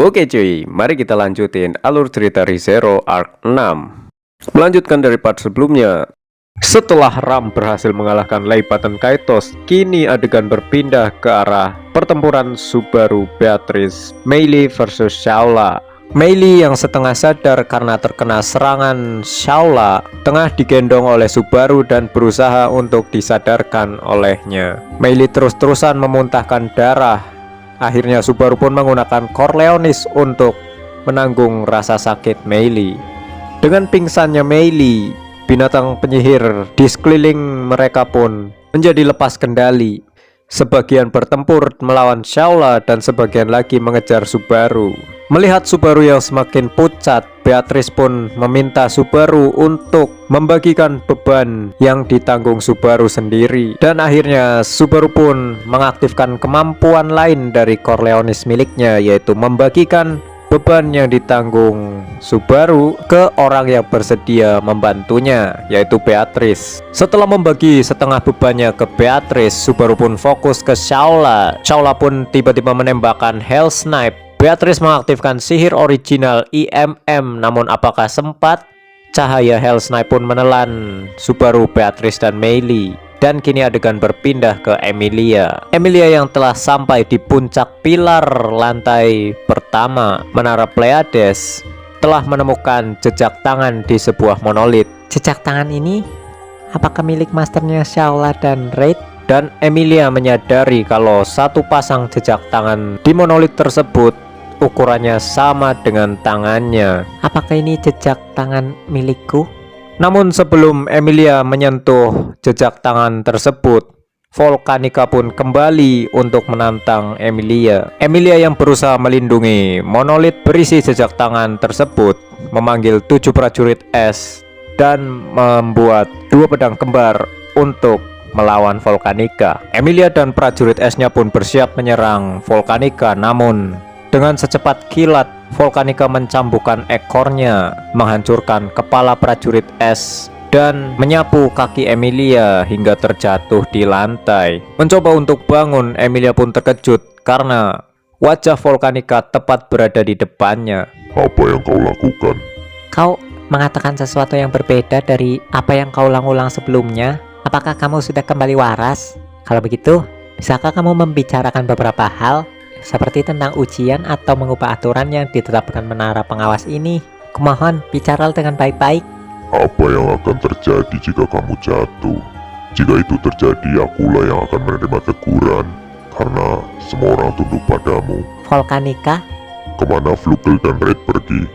Oke cuy, mari kita lanjutin alur cerita ReZero Arc 6. Melanjutkan dari part sebelumnya. Setelah Ram berhasil mengalahkan Leipa dan Kaitos, kini adegan berpindah ke arah pertempuran Subaru Beatrice Meili versus Shaola. Meili yang setengah sadar karena terkena serangan Shaola tengah digendong oleh Subaru dan berusaha untuk disadarkan olehnya. Meili terus-terusan memuntahkan darah. Akhirnya Subaru pun menggunakan Corleonis untuk menanggung rasa sakit Meili. Dengan pingsannya Meili, binatang penyihir di sekeliling mereka pun menjadi lepas kendali. Sebagian bertempur melawan Shaola dan sebagian lagi mengejar Subaru. Melihat Subaru yang semakin pucat, Beatrice pun meminta Subaru untuk membagikan beban yang ditanggung Subaru sendiri. Dan akhirnya Subaru pun mengaktifkan kemampuan lain dari Corleonis miliknya, yaitu membagikan beban yang ditanggung Subaru ke orang yang bersedia membantunya, yaitu Beatrice. Setelah membagi setengah bebannya ke Beatrice, Subaru pun fokus ke Shaola. Shaola pun tiba-tiba menembakkan Hell Snipe. Beatrice mengaktifkan sihir original IMM, namun apakah sempat? Cahaya Hell Snipe pun menelan Subaru, Beatrice, dan Meili. Dan kini adegan berpindah ke Emilia. Emilia yang telah sampai di puncak pilar lantai pertama Menara Pleiades telah menemukan jejak tangan di sebuah monolit. Jejak tangan ini apakah milik masternya Shaola dan Raid? Dan Emilia menyadari kalau satu pasang jejak tangan di monolit tersebut ukurannya sama dengan tangannya. Apakah ini jejak tangan milikku? Namun sebelum Emilia menyentuh jejak tangan tersebut, Volcanica pun kembali untuk menantang Emilia. Emilia yang berusaha melindungi monolit berisi jejak tangan tersebut memanggil 7 prajurit es dan membuat 2 pedang kembar untuk melawan Volcanica. Emilia dan prajurit esnya pun bersiap menyerang Volcanica, namun dengan secepat kilat Volcanica mencambukkan ekornya, menghancurkan kepala prajurit es dan menyapu kaki Emilia hingga terjatuh di lantai. Mencoba untuk bangun, Emilia pun terkejut karena wajah Volcanica tepat berada di depannya. Apa yang kau lakukan? Kau mengatakan sesuatu yang berbeda dari apa yang kau ulang-ulang sebelumnya. Apakah kamu sudah kembali waras? Kalau begitu, bisakah kamu membicarakan beberapa hal? Seperti tentang ujian atau mengubah aturan yang ditetapkan menara pengawas ini. Kumohon, bicara dengan baik-baik. Apa yang akan terjadi jika kamu jatuh? Jika itu terjadi, akulah yang akan menerima teguran, karena semua orang tunduk padamu. Volcanica? Kemana Flugel dan Red pergi?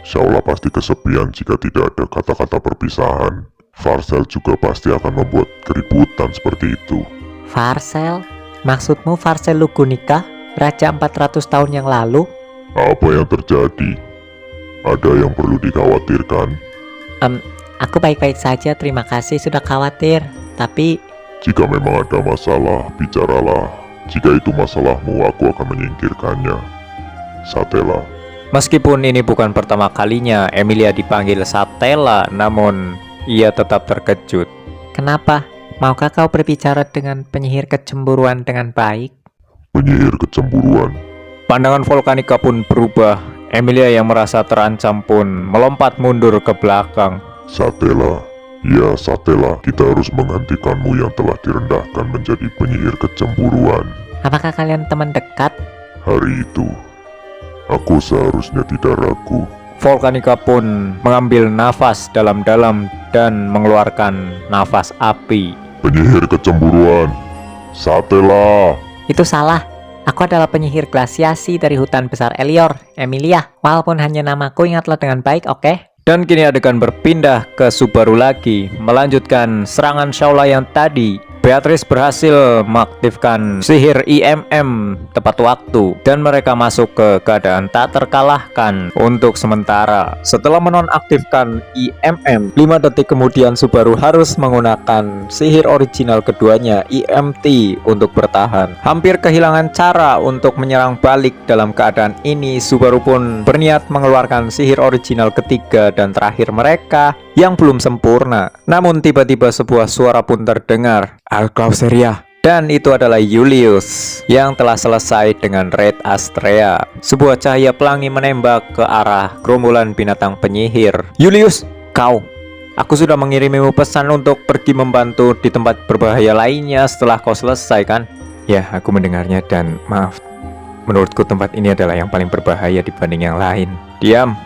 Shaola pasti kesepian jika tidak ada kata-kata perpisahan. Varcel juga pasti akan membuat keributan seperti itu. Varcel? Maksudmu Varcel Lugunica? Raja 400 tahun yang lalu? Apa yang terjadi? Ada yang perlu dikhawatirkan? Aku baik-baik saja, terima kasih sudah khawatir. Tapi jika memang ada masalah, bicaralah. Jika itu masalahmu, aku akan menyingkirkannya. Satella. Meskipun ini bukan pertama kalinya Emilia dipanggil Satella, namun ia tetap terkejut. Kenapa? Maukah kau berbicara dengan penyihir kecemburuan dengan baik? Penyihir kecemburuan. Pandangan Volcanica pun berubah. Emilia yang merasa terancam pun melompat mundur ke belakang. Satella, ya Satella, kita harus menghentikanmu yang telah direndahkan menjadi penyihir kecemburuan. Apakah kalian teman dekat? Hari itu, aku seharusnya tidak ragu. Volcanica pun mengambil nafas dalam-dalam dan mengeluarkan nafas api. Penyihir kecemburuan, Satella. Itu salah. Aku adalah penyihir glasiasi dari hutan besar Elior, Emilia. Walaupun hanya namaku, ingatlah dengan baik, oke? Dan kini adegan berpindah ke Subaru lagi, melanjutkan serangan Shaola yang tadi. Beatrice berhasil mengaktifkan sihir IMM tepat waktu dan mereka masuk ke keadaan tak terkalahkan untuk sementara. Setelah menonaktifkan IMM, 5 detik kemudian Subaru harus menggunakan sihir original keduanya IMT untuk bertahan. Hampir kehilangan cara untuk menyerang balik. Dalam keadaan ini Subaru pun berniat mengeluarkan sihir original ketiga dan terakhir mereka yang belum sempurna. Namun tiba-tiba sebuah suara pun terdengar. Alclauseria, Dan itu adalah Julius yang telah selesai dengan Red Astrea. Sebuah cahaya pelangi menembak ke arah gerombolan binatang penyihir. Julius, kau. Aku sudah mengirimimu pesan untuk pergi membantu di tempat berbahaya lainnya setelah kau selesai, kan? Ya, aku mendengarnya dan maaf. Menurutku tempat ini adalah yang paling berbahaya dibanding yang lain. Diam.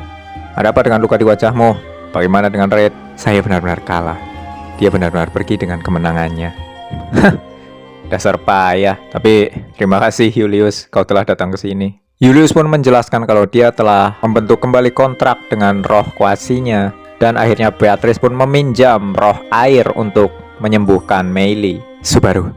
Ada apa dengan luka di wajahmu? Bagaimana dengan Red? Saya benar-benar kalah. Dia benar-benar pergi dengan kemenangannya. Dasar payah. Tapi terima kasih Julius, kau telah datang ke sini. Julius pun menjelaskan kalau dia telah membentuk kembali kontrak dengan roh kuasinya. Dan akhirnya Beatrice pun meminjam roh air untuk menyembuhkan Meili. Subaru,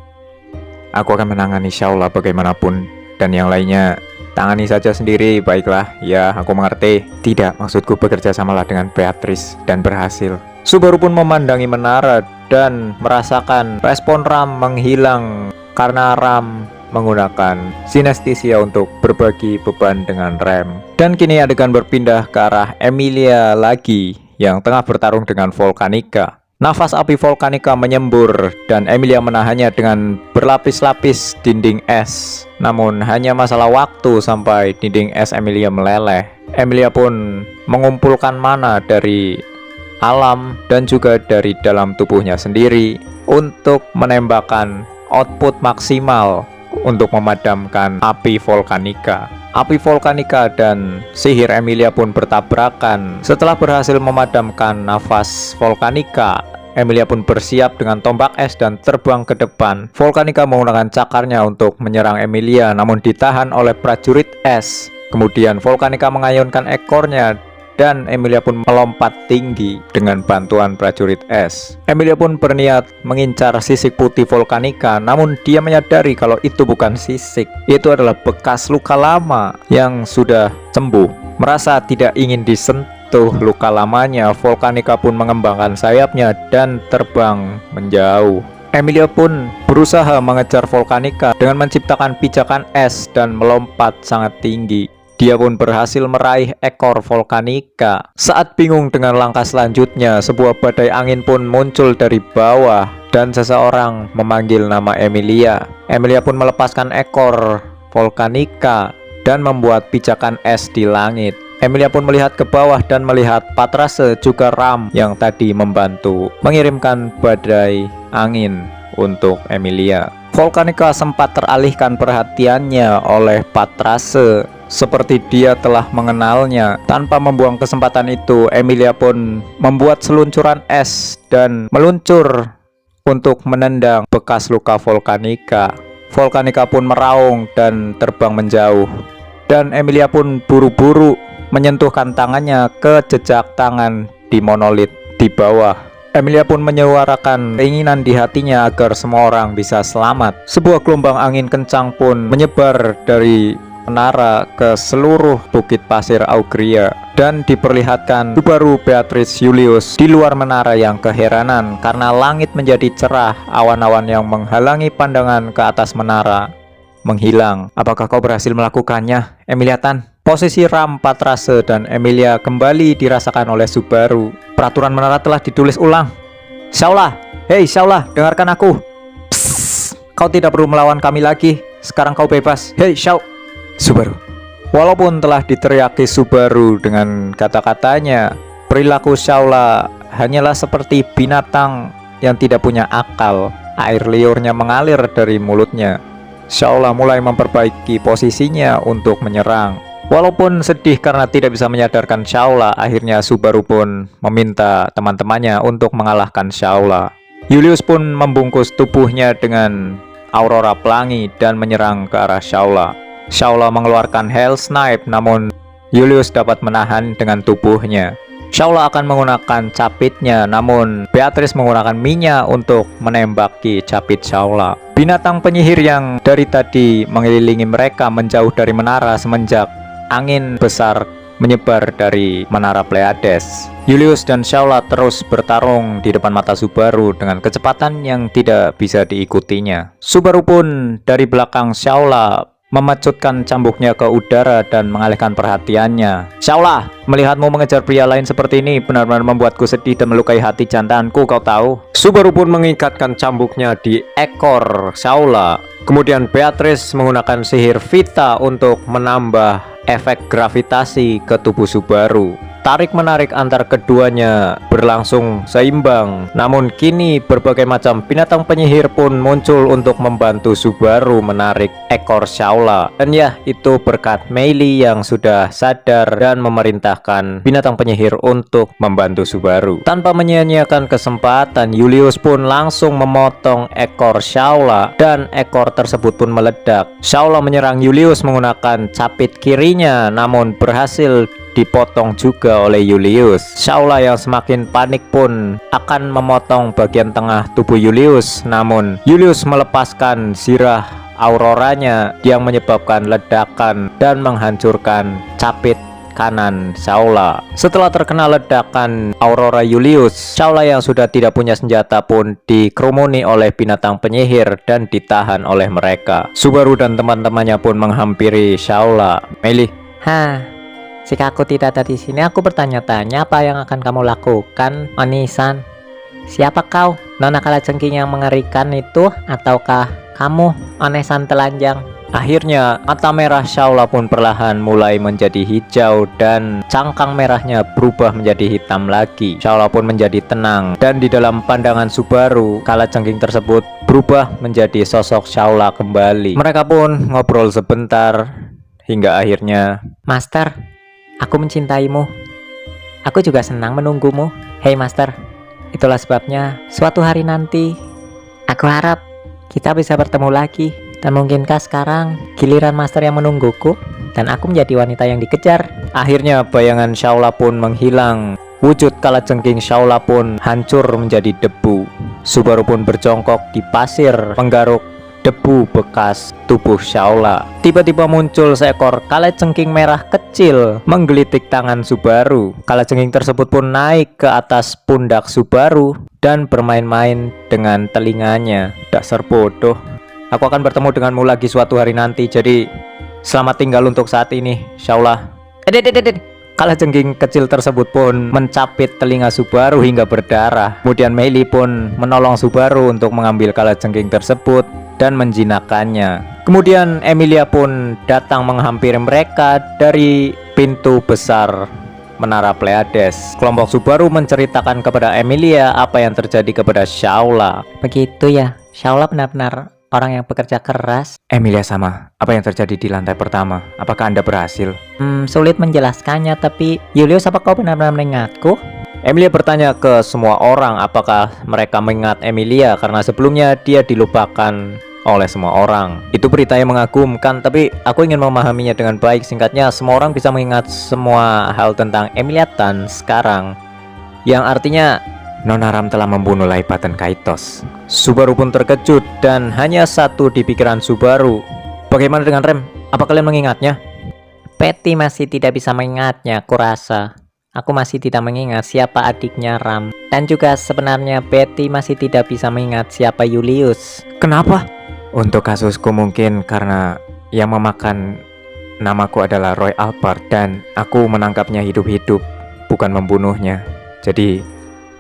aku akan menangani Shaula bagaimanapun. Dan yang lainnya, tangani saja sendiri, baiklah. Ya, aku mengerti. Tidak, maksudku bekerja samalah dengan Beatrice dan berhasil. Subaru pun memandangi menara dan merasakan respon Ram menghilang karena Ram menggunakan sinestesia untuk berbagi beban dengan Rem. Dan kini adegan berpindah ke arah Emilia lagi yang tengah bertarung dengan Volcanica. Nafas api Volcanica menyembur dan Emilia menahannya dengan berlapis-lapis dinding es. Namun hanya masalah waktu sampai dinding es Emilia meleleh. Emilia pun mengumpulkan mana dari alam dan juga dari dalam tubuhnya sendiri untuk menembakkan output maksimal untuk memadamkan api Volcanica. Api Volcanica dan sihir Emilia pun bertabrakan. Setelah berhasil memadamkan nafas Volcanica, Emilia pun bersiap dengan tombak es dan terbang ke depan. Volcanica menggunakan cakarnya untuk menyerang Emilia, namun ditahan oleh prajurit es. Kemudian Volcanica mengayunkan ekornya dan Emilia pun melompat tinggi dengan bantuan prajurit es. Emilia pun berniat mengincar sisik putih Volcanica, namun dia menyadari kalau itu bukan sisik. Itu adalah bekas luka lama yang sudah sembuh. Merasa tidak ingin disentuh luka lamanya, Volcanica pun mengembangkan sayapnya dan terbang menjauh. Emilia pun berusaha mengejar Volcanica dengan menciptakan pijakan es dan melompat sangat tinggi. Dia pun berhasil meraih ekor Volcanica. Saat bingung dengan langkah selanjutnya, sebuah badai angin pun muncul dari bawah dan seseorang memanggil nama Emilia. Emilia pun melepaskan ekor Volcanica dan membuat pijakan es di langit. Emilia pun melihat ke bawah dan melihat Patrase juga Ram yang tadi membantu mengirimkan badai angin untuk Emilia. Volcanica sempat teralihkan perhatiannya oleh Patrase seperti dia telah mengenalnya. Tanpa membuang kesempatan itu, Emilia pun membuat seluncuran es dan meluncur untuk menendang bekas luka Volcanica. Volcanica pun meraung dan terbang menjauh. Dan Emilia pun buru-buru menyentuhkan tangannya ke jejak tangan di monolit di bawah. Emilia pun menyuarakan keinginan di hatinya agar semua orang bisa selamat. Sebuah gelombang angin kencang pun menyebar dari menara ke seluruh bukit pasir Augria dan diperlihatkan Subaru, Beatrice, Julius di luar menara yang keheranan karena langit menjadi cerah. Awan-awan yang menghalangi pandangan ke atas menara menghilang. Apakah kau berhasil melakukannya, Emilia Tan? Posisi Ram, Patrase, dan Emilia kembali dirasakan oleh Subaru. Peraturan menara telah ditulis ulang. Shaula, hei Shaula, dengarkan aku. Psst, kau tidak perlu melawan kami lagi. Sekarang kau bebas. Hei Shaula. Subaru. Walaupun telah diteriaki Subaru dengan kata-katanya, perilaku Shaula hanyalah seperti binatang yang tidak punya akal. Air liurnya mengalir dari mulutnya. Shaula mulai memperbaiki posisinya untuk menyerang. Walaupun sedih karena tidak bisa menyadarkan Shaula, akhirnya Subaru pun meminta teman-temannya untuk mengalahkan Shaula. Julius pun membungkus tubuhnya dengan aurora pelangi dan menyerang ke arah Shaula. Shaula mengeluarkan Hell Snipe, namun Julius dapat menahan dengan tubuhnya. Shaula akan menggunakan capitnya, namun Beatrice menggunakan minyak untuk menembaki capit Shaula. Binatang penyihir yang dari tadi mengelilingi mereka menjauh dari menara semenjak angin besar menyebar dari menara Pleiades. Julius dan Shaula terus bertarung di depan mata Subaru dengan kecepatan yang tidak bisa diikutinya. Subaru pun dari belakang Shaula memecutkan cambuknya ke udara dan mengalihkan perhatiannya. Shaola, melihatmu mengejar pria lain seperti ini benar-benar membuatku sedih dan melukai hati jantanku, kau tahu. Subaru pun mengikatkan cambuknya di ekor Shaola. Kemudian Beatrice menggunakan sihir Vita untuk menambah efek gravitasi ke tubuh Subaru. Tarik-menarik antar keduanya berlangsung seimbang. Namun kini berbagai macam binatang penyihir pun muncul untuk membantu Subaru menarik ekor Shaola. Dan ya, itu berkat Meili yang sudah sadar dan memerintahkan binatang penyihir untuk membantu Subaru. Tanpa menyia-nyiakan kesempatan, Julius pun langsung memotong ekor Shaola dan ekor tersebut pun meledak. Shaola menyerang Julius menggunakan capit kirinya, namun berhasil dipotong juga oleh Julius. Shaola yang semakin panik pun akan memotong bagian tengah tubuh Julius, namun Julius melepaskan zirah auroranya yang menyebabkan ledakan dan menghancurkan capit kanan Shaola. Setelah terkena ledakan aurora Julius, Shaola yang sudah tidak punya senjata pun dikerumuni oleh binatang penyihir dan ditahan oleh mereka. Subaru dan teman-temannya pun menghampiri Shaola. Meili, Jika aku tidak ada di sini, aku bertanya-tanya apa yang akan kamu lakukan, Oni-san. Siapa kau? Nona kalajengking yang mengerikan itu, ataukah kamu, One-san telanjang? akhirnya mata merah Shaola pun perlahan mulai menjadi hijau dan cangkang merahnya berubah menjadi hitam lagi. Shaola pun menjadi tenang dan di dalam pandangan Subaru, kalajengking tersebut berubah menjadi sosok Shaola kembali. Mereka pun ngobrol sebentar hingga akhirnya, Master, aku mencintaimu. Aku juga senang menunggumu. Hei Master, itulah sebabnya suatu hari nanti aku harap kita bisa bertemu lagi. Dan mungkinkah sekarang giliran Master yang menungguku dan aku menjadi wanita yang dikejar? akhirnya bayangan Shaola pun menghilang. Wujud kalajengking Shaola pun hancur menjadi debu. Subaru pun berjongkok di pasir menggaruk debu bekas tubuh Shaola. Tiba-tiba muncul seekor kalajengking merah kecil menggelitik tangan Subaru. Kalajengking tersebut pun naik ke atas pundak Subaru dan bermain-main dengan telinganya. Dasar bodoh. Aku akan bertemu denganmu lagi suatu hari nanti. Jadi selamat tinggal untuk saat ini, Shaola. Kalajengking kecil tersebut pun mencapit telinga Subaru hingga berdarah. Kemudian Meili pun menolong Subaru untuk mengambil kalajengking tersebut dan menjinakkannya. Kemudian Emilia pun datang menghampiri mereka dari pintu besar Menara Pleiades. Kelompok Subaru menceritakan kepada Emilia apa yang terjadi kepada Shaola. Begitu ya, Shaola benar-benar orang yang bekerja keras. Emilia sama, apa yang terjadi di lantai pertama? Apakah Anda berhasil? Sulit menjelaskannya, tapi Julius, apa kau benar-benar mengingatku? Emilia bertanya ke semua orang apakah mereka mengingat Emilia karena sebelumnya dia dilupakan oleh semua orang. Itu berita yang mengagumkan, tapi aku ingin memahaminya dengan baik. Singkatnya, semua orang bisa mengingat semua hal tentang Emilia Tan sekarang, yang artinya Nona Ram telah membunuh Laipatan Kaitos. Subaru pun terkejut dan hanya satu di pikiran Subaru. Bagaimana dengan Rem? Apa kalian mengingatnya? Patty masih tidak bisa mengingatnya, kurasa. Aku masih tidak mengingat siapa adiknya Ram. Dan juga sebenarnya Patty masih tidak bisa mengingat siapa Julius. Kenapa? Untuk kasusku mungkin karena yang memakan namaku adalah Roy Alpert dan aku menangkapnya hidup-hidup, bukan membunuhnya. Jadi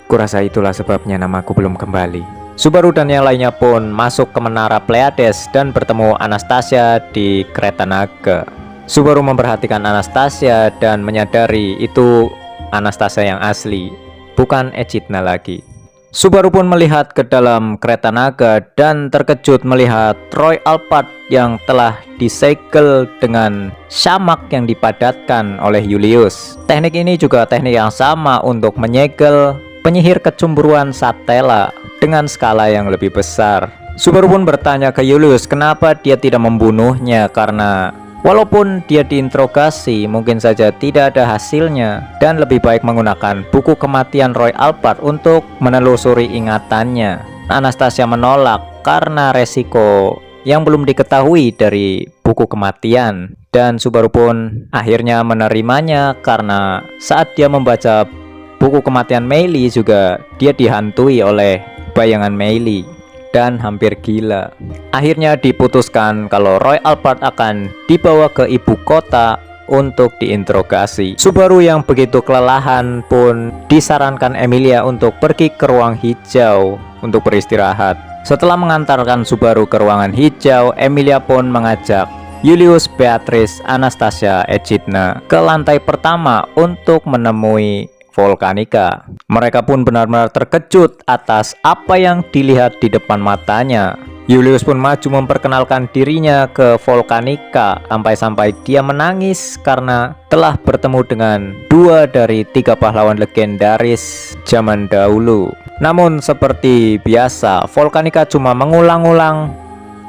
kurasa itulah sebabnya namaku belum kembali. Subaru dan yang lainnya pun masuk ke Menara Pleiades dan bertemu Anastasia di kereta naga. Subaru memperhatikan Anastasia dan menyadari itu Anastasia yang asli, bukan Echidna lagi. Subaru pun melihat ke dalam kereta naga dan terkejut melihat Roy Alpert yang telah disegel dengan samak yang dipadatkan oleh Julius. Teknik ini juga teknik yang sama untuk menyegel penyihir kecemburuan Satella dengan skala yang lebih besar. Subaru pun bertanya ke Julius kenapa dia tidak membunuhnya, karena walaupun dia diinterogasi mungkin saja tidak ada hasilnya dan lebih baik menggunakan buku kematian Roy Alpert untuk menelusuri ingatannya. Anastasia menolak karena resiko yang belum diketahui dari buku kematian, dan Subaru pun akhirnya menerimanya karena saat dia membaca buku kematian Meili juga dia dihantui oleh bayangan Meili. dan hampir gila. Akhirnya diputuskan kalau Roy Albert akan dibawa ke ibu kota untuk diinterogasi. Subaru yang begitu kelelahan pun disarankan Emilia untuk pergi ke ruang hijau untuk beristirahat. Setelah mengantarkan Subaru ke ruangan hijau, Emilia pun mengajak Julius, Beatrice, Anastasia, Echidna ke lantai pertama untuk menemui Volcanica. Mereka pun benar-benar terkejut atas apa yang dilihat di depan matanya. Julius pun maju memperkenalkan dirinya ke Volcanica, sampai-sampai dia menangis karena telah bertemu dengan 2 dari 3 pahlawan legendaris zaman dahulu. Namun seperti biasa, Volcanica cuma mengulang-ulang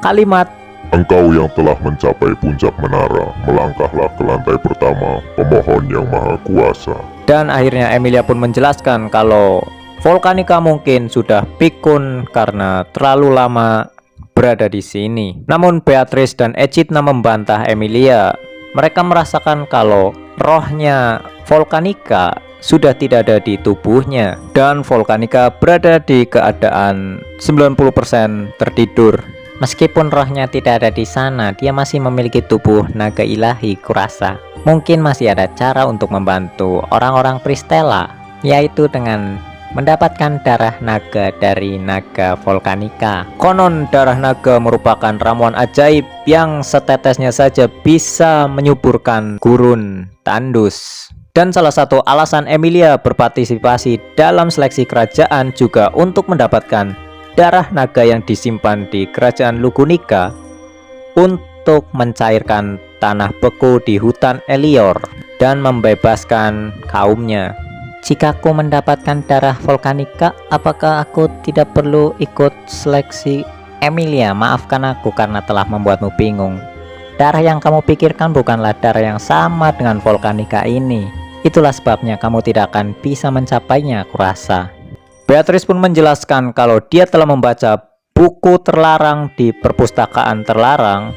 kalimat, Engkau yang telah mencapai puncak menara, melangkahlah ke lantai pertama, pemohon yang maha kuasa. dan akhirnya Emilia pun menjelaskan kalau Volcanica mungkin sudah pikun karena terlalu lama berada di sini. Namun Beatrice dan Echidna membantah Emilia. Mereka merasakan kalau rohnya Volcanica sudah tidak ada di tubuhnya dan Volcanica berada di keadaan 90% tertidur. Meskipun rohnya tidak ada di sana, dia masih memiliki tubuh naga ilahi, kurasa. Mungkin masih ada cara untuk membantu orang-orang Pristella, yaitu dengan mendapatkan darah naga dari naga Volcanica. Konon darah naga merupakan ramuan ajaib yang setetesnya saja bisa menyuburkan gurun tandus. Dan salah satu alasan Emilia berpartisipasi dalam seleksi kerajaan juga untuk mendapatkan darah naga yang disimpan di kerajaan Lugunica untuk mencairkan tanah beku di hutan Elior dan membebaskan kaumnya. Jika aku mendapatkan darah Volcanica, apakah aku tidak perlu ikut seleksi? Emilia, maafkan aku karena telah membuatmu bingung. Darah yang kamu pikirkan bukanlah darah yang sama dengan Volcanica ini. Itulah sebabnya kamu tidak akan bisa mencapainya, kurasa. Beatrice pun menjelaskan kalau dia telah membaca buku terlarang di perpustakaan terlarang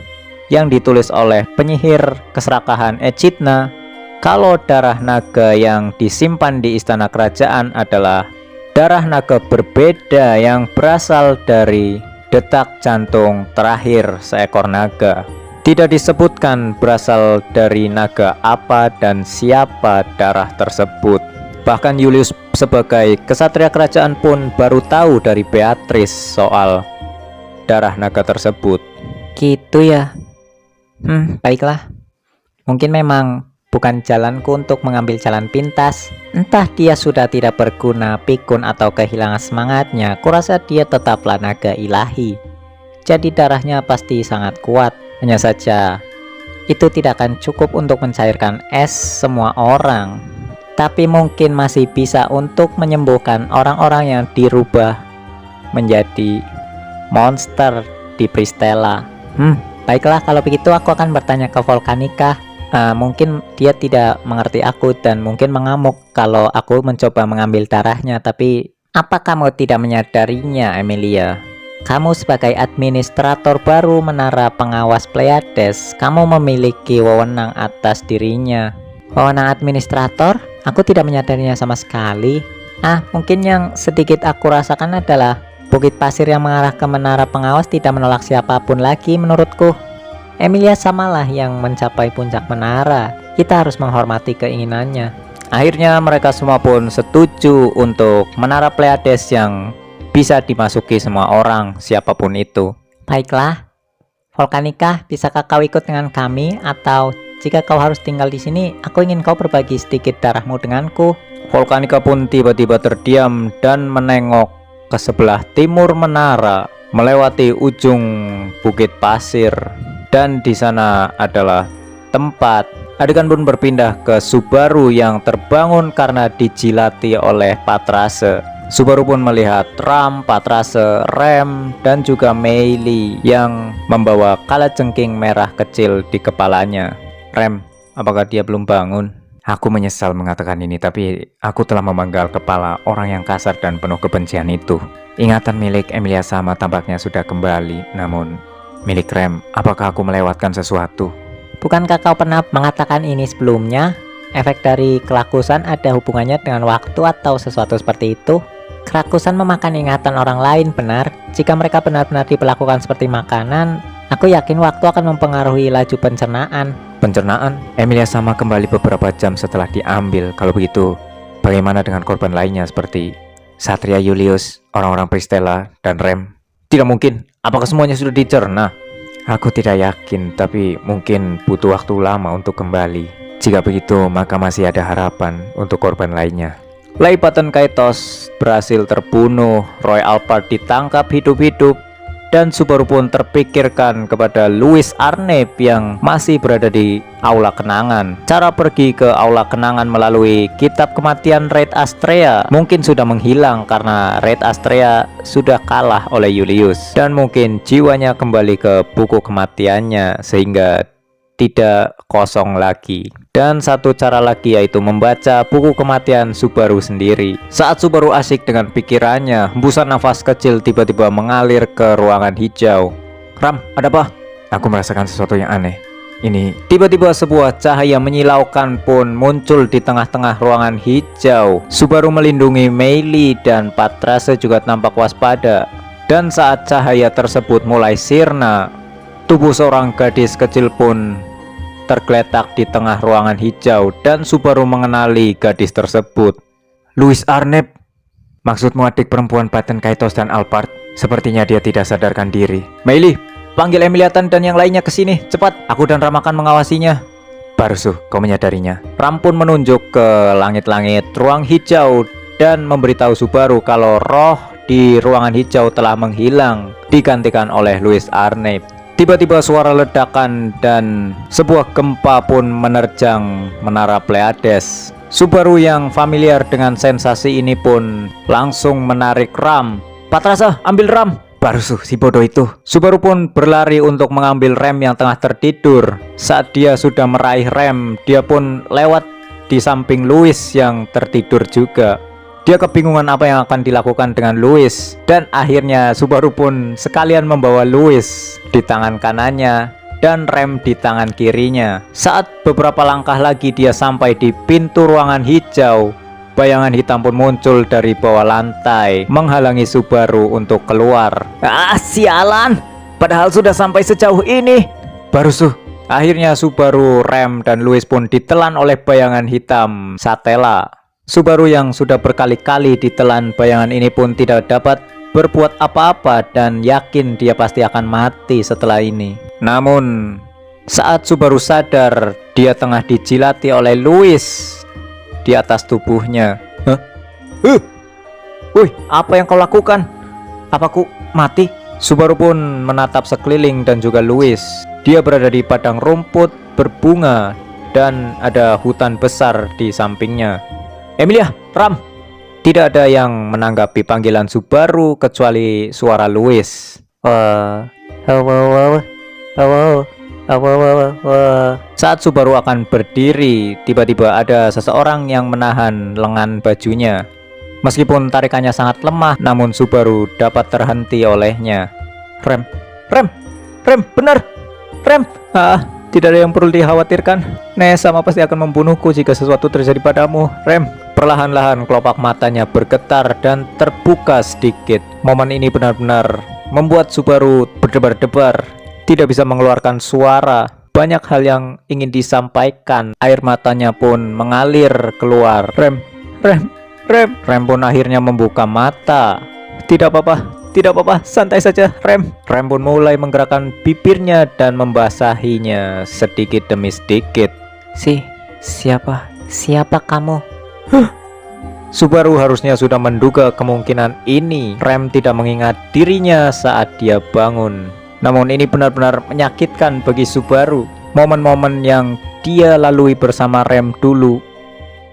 yang ditulis oleh penyihir keserakahan Echidna, kalau darah naga yang disimpan di istana kerajaan adalah darah naga berbeda yang berasal dari detak jantung terakhir seekor naga. Tidak disebutkan berasal dari naga apa dan siapa darah tersebut. Bahkan Julius sebagai kesatria kerajaan pun baru tahu dari Beatrice soal darah naga tersebut. Gitu ya. Baiklah. Mungkin memang bukan jalanku untuk mengambil jalan pintas. Entah dia sudah tidak berguna, pikun, atau kehilangan semangatnya. Kurasa dia tetaplah naga ilahi. Jadi darahnya pasti sangat kuat. Hanya saja itu tidak akan cukup untuk mencairkan es semua orang. Tapi mungkin masih bisa untuk menyembuhkan orang-orang yang dirubah menjadi monster di Pristella. Baiklah, kalau begitu aku akan bertanya ke Volcanica. Mungkin dia tidak mengerti aku dan mungkin mengamuk kalau aku mencoba mengambil darahnya. Tapi apa kamu tidak menyadarinya, Emilia? Kamu sebagai administrator baru menara pengawas Pleiades, kamu memiliki wewenang atas dirinya. Wewenang administrator? Aku tidak menyadarinya sama sekali. Mungkin yang sedikit aku rasakan adalah bukit pasir yang mengarah ke menara pengawas tidak menolak siapapun lagi menurutku. Emilia samalah yang mencapai puncak menara. Kita harus menghormati keinginannya. Akhirnya mereka semua pun setuju untuk menara Pleiades yang bisa dimasuki semua orang, siapapun itu. Baiklah, Volcanica, bisakah kau ikut dengan kami? Atau jika kau harus tinggal di sini, aku ingin kau berbagi sedikit darahmu denganku. Volcanica pun tiba-tiba terdiam dan menengok ke sebelah timur menara, melewati ujung bukit pasir, dan di sana adalah tempat. Adegan pun berpindah ke Subaru yang terbangun karena dijilati oleh Patrase. Subaru pun melihat Ram, Patrase, Rem, dan juga Meili yang membawa kalajengking merah kecil di kepalanya. Rem, apakah dia belum bangun? Aku menyesal mengatakan ini, tapi aku telah memenggal kepala orang yang kasar dan penuh kebencian itu. Ingatan milik Emilia sama tampaknya sudah kembali, namun milik Rem, apakah aku melewatkan sesuatu? Bukankah kau pernah mengatakan ini sebelumnya? Efek dari kelakusan ada hubungannya dengan waktu atau sesuatu seperti itu? Kerakusan memakan ingatan orang lain, benar. Jika mereka benar-benar diperlakukan seperti makanan, aku yakin waktu akan mempengaruhi laju pencernaan. Pencernaan? Emilia sama kembali beberapa jam setelah diambil. Kalau begitu, bagaimana dengan korban lainnya seperti Satria Julius, orang-orang Pristella, dan Rem? Tidak mungkin. Apakah semuanya sudah dicerna? Aku tidak yakin, tapi mungkin butuh waktu lama untuk kembali. Jika begitu, maka masih ada harapan untuk korban lainnya. Lei Patton Kaitos berhasil terbunuh, Roy Alpert ditangkap hidup-hidup, dan Subaru pun terpikirkan kepada Louis Arnett yang masih berada di Aula Kenangan. Cara pergi ke Aula Kenangan melalui kitab kematian Red Astrea mungkin sudah menghilang karena Red Astrea sudah kalah oleh Julius, dan mungkin jiwanya kembali ke buku kematiannya sehingga tidak kosong lagi. Dan satu cara lagi yaitu membaca buku kematian Subaru sendiri. Saat Subaru asik dengan pikirannya, hembusan nafas kecil tiba-tiba mengalir ke ruangan hijau. Ram, ada apa? Aku merasakan sesuatu yang aneh. Ini Tiba-tiba sebuah cahaya menyilaukan pun muncul di tengah-tengah ruangan hijau. Subaru melindungi Meili dan Patrase juga tampak waspada. Dan saat cahaya tersebut mulai sirna, tubuh seorang gadis kecil pun tergeletak di tengah ruangan hijau dan Subaru mengenali gadis tersebut. Louis Arnett. Maksudmu adik perempuan Patton Kaitos dan Alpert? Sepertinya dia tidak sadarkan diri. Meili, panggil Emiliatan dan yang lainnya ke sini, cepat. Aku dan Ram akan mengawasinya. Barusu, kau menyadarinya. Ram pun menunjuk ke langit-langit ruang hijau dan memberitahu Subaru kalau roh di ruangan hijau telah menghilang, digantikan oleh Louis Arnett. Tiba-tiba suara ledakan dan sebuah gempa pun menerjang menara Pleiades. Subaru yang familiar dengan sensasi ini pun langsung menarik Ram. Patrase, ambil Ram. Barusu, si bodoh itu. Subaru pun berlari untuk mengambil Rem yang tengah tertidur. Saat dia sudah meraih Rem, dia pun lewat di samping Louis yang tertidur juga. Dia kebingungan apa yang akan dilakukan dengan Louis, dan akhirnya Subaru pun sekalian membawa Louis di tangan kanannya dan Rem di tangan kirinya. Saat beberapa langkah lagi dia sampai di pintu ruangan hijau, bayangan hitam pun muncul dari bawah lantai menghalangi Subaru untuk keluar. Ah, sialan! Padahal sudah sampai sejauh ini. Barusu. Akhirnya Subaru, Rem, dan Louis pun ditelan oleh bayangan hitam Satella. Subaru yang sudah berkali-kali ditelan bayangan ini pun tidak dapat berbuat apa-apa dan yakin dia pasti akan mati setelah ini. Namun, saat Subaru sadar, dia tengah dijilati oleh Louis di atas tubuhnya. Hah? Wih, apa yang kau lakukan? Apaku mati? Subaru pun menatap sekeliling dan juga Louis. Dia berada di padang rumput berbunga dan ada hutan besar di sampingnya. Emilia, Ram. Tidak ada yang menanggapi panggilan Subaru kecuali suara Louis. Saat Subaru akan berdiri, tiba-tiba ada seseorang yang menahan lengan bajunya. Meskipun tarikannya sangat lemah, namun Subaru dapat terhenti olehnya. Rem, benar, Rem. Tidak ada yang perlu dikhawatirkan. Nesama pasti akan membunuhku jika sesuatu terjadi padamu, Rem. Perlahan-lahan kelopak matanya bergetar dan terbuka sedikit. Momen ini benar-benar membuat Subaru berdebar-debar, tidak bisa mengeluarkan suara. Banyak hal yang ingin disampaikan. Air matanya pun mengalir keluar. Rem. Rem pun akhirnya membuka mata. Tidak apa-apa, santai saja, Rem. Rem pun mulai menggerakkan bibirnya dan membasahinya sedikit demi sedikit. Siapa kamu? Subaru harusnya sudah menduga kemungkinan ini. Rem tidak mengingat dirinya saat dia bangun. Namun ini benar-benar menyakitkan bagi Subaru. Momen-momen yang dia lalui bersama Rem dulu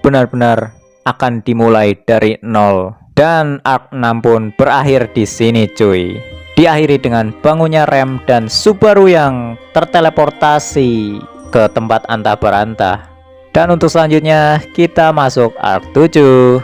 benar-benar akan dimulai dari nol. Dan arc 6 pun berakhir di sini, cuy. Diakhiri dengan bangunnya Rem dan Subaru yang terteleportasi ke tempat antah berantah. Dan untuk selanjutnya kita masuk arc 7.